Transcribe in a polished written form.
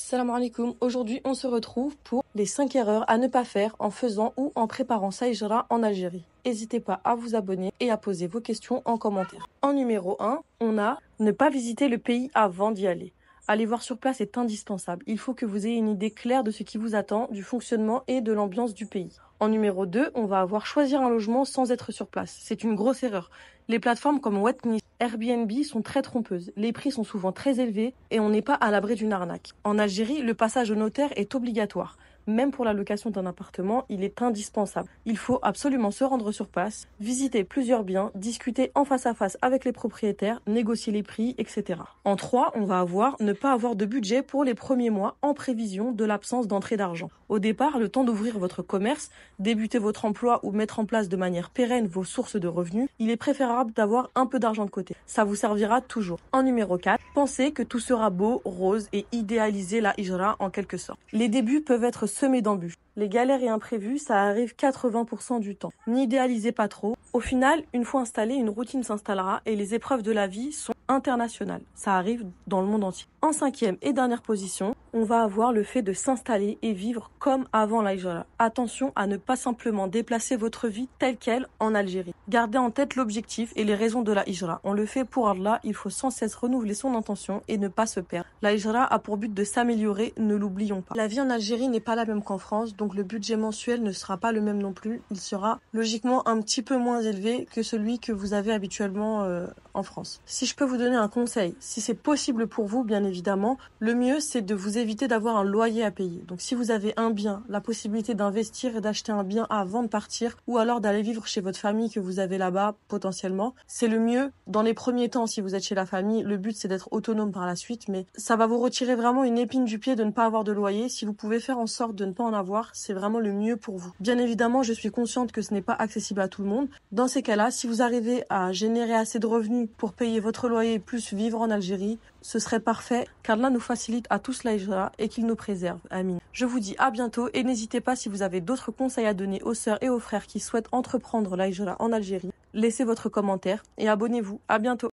Salam alaikum. Aujourd'hui, on se retrouve pour les 5 erreurs à ne pas faire en faisant ou en préparant sa hijra en Algérie. N'hésitez pas à vous abonner et à poser vos questions en commentaire. En numéro 1, on a ne pas visiter le pays avant d'y aller. Aller voir sur place est indispensable. Il faut que vous ayez une idée claire de ce qui vous attend, du fonctionnement et de l'ambiance du pays. En numéro 2, on va avoir choisir un logement sans être sur place. C'est une grosse erreur. Les plateformes comme Wetnis, Airbnb sont très trompeuses. Les prix sont souvent très élevés et on n'est pas à l'abri d'une arnaque. En Algérie, le passage au notaire est obligatoire. Même pour la location d'un appartement, il est indispensable. Il faut absolument se rendre sur place, visiter plusieurs biens, discuter en face à face avec les propriétaires, négocier les prix, etc. En 3, on va ne pas avoir de budget pour les premiers mois en prévision de l'absence d'entrée d'argent. Au départ, le temps d'ouvrir votre commerce, débuter votre emploi ou mettre en place de manière pérenne vos sources de revenus, il est préférable d'avoir un peu d'argent de côté. Ça vous servira toujours. En numéro 4, pensez que tout sera beau, rose et idéaliser la hijra en quelque sorte. Les débuts peuvent être semés d'embûches. Les galères et imprévus, ça arrive 80% du temps. N'idéalisez pas trop. Au final, une fois installé, une routine s'installera et les épreuves de la vie sont internationales. Ça arrive dans le monde entier. En 5e et dernière position, on va avoir le fait de s'installer et vivre comme avant la hijra. Attention à ne pas simplement déplacer votre vie telle qu'elle en Algérie. Gardez en tête l'objectif et les raisons de la hijra. On le fait pour Allah, il faut sans cesse renouveler son intention et ne pas se perdre. La hijra a pour but de s'améliorer, ne l'oublions pas. La vie en Algérie n'est pas la même qu'en France, donc le budget mensuel ne sera pas le même non plus. Il sera logiquement un petit peu moins élevé que celui que vous avez habituellement en France. Si je peux vous donner un conseil, si c'est possible pour vous, bien évidemment, le mieux c'est de vous éviter d'avoir un loyer à payer. Donc si vous avez un bien, la possibilité d'investir et d'acheter un bien avant de partir, ou alors d'aller vivre chez votre famille que vous avez là-bas potentiellement, c'est le mieux. Dans les premiers temps, si vous êtes chez la famille, le but c'est d'être autonome par la suite, mais ça va vous retirer vraiment une épine du pied de ne pas avoir de loyer. Si vous pouvez faire en sorte de ne pas en avoir, c'est vraiment le mieux pour vous. Bien évidemment, je suis consciente que ce n'est pas accessible à tout le monde. Dans ces cas-là, si vous arrivez à générer assez de revenus pour payer votre loyer plus vivre en Algérie, ce serait parfait, qu'Allah nous facilite à tous la hijra et qu'il nous préserve. Amin. Je vous dis à bientôt et n'hésitez pas si vous avez d'autres conseils à donner aux sœurs et aux frères qui souhaitent entreprendre la hijra en Algérie. Laissez votre commentaire et abonnez-vous. À bientôt.